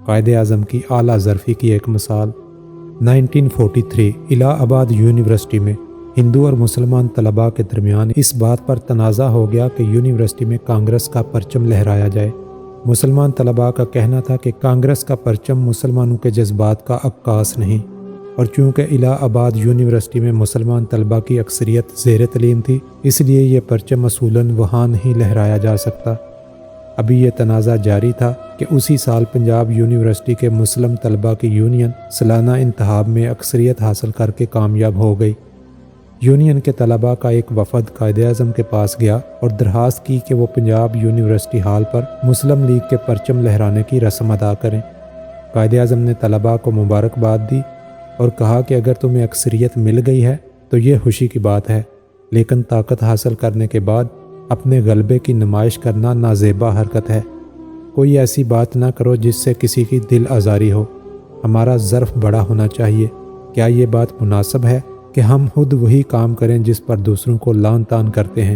قائد اعظم کی اعلیٰ ظرفی کی ایک مثال۔ 1943 الہ آباد یونیورسٹی میں ہندو اور مسلمان طلباء کے درمیان اس بات پر تنازع ہو گیا کہ یونیورسٹی میں کانگریس کا پرچم لہرایا جائے۔ مسلمان طلباء کا کہنا تھا کہ کانگریس کا پرچم مسلمانوں کے جذبات کا عکاس نہیں، اور چونکہ الہ آباد یونیورسٹی میں مسلمان طلباء کی اکثریت زیر تعلیم تھی، اس لیے یہ پرچم اصولاً وہاں نہیں لہرایا جا سکتا۔ ابھی یہ تنازع جاری تھا کہ اسی سال پنجاب یونیورسٹی کے مسلم طلباء کی یونین سالانہ انتخاب میں اکثریت حاصل کر کے کامیاب ہو گئی۔ یونین کے طلباء کا ایک وفد قائد اعظم کے پاس گیا اور درخواست کی کہ وہ پنجاب یونیورسٹی ہال پر مسلم لیگ کے پرچم لہرانے کی رسم ادا کریں۔ قائد اعظم نے طلباء کو مبارکباد دی اور کہا کہ اگر تمہیں اکثریت مل گئی ہے تو یہ خوشی کی بات ہے، لیکن طاقت حاصل کرنے کے بعد اپنے غلبے کی نمائش کرنا نازیبا حرکت ہے۔ کوئی ایسی بات نہ کرو جس سے کسی کی دل آزاری ہو۔ ہمارا ظرف بڑا ہونا چاہیے۔ کیا یہ بات مناسب ہے کہ ہم خود وہی کام کریں جس پر دوسروں کو لعن طعن کرتے ہیں؟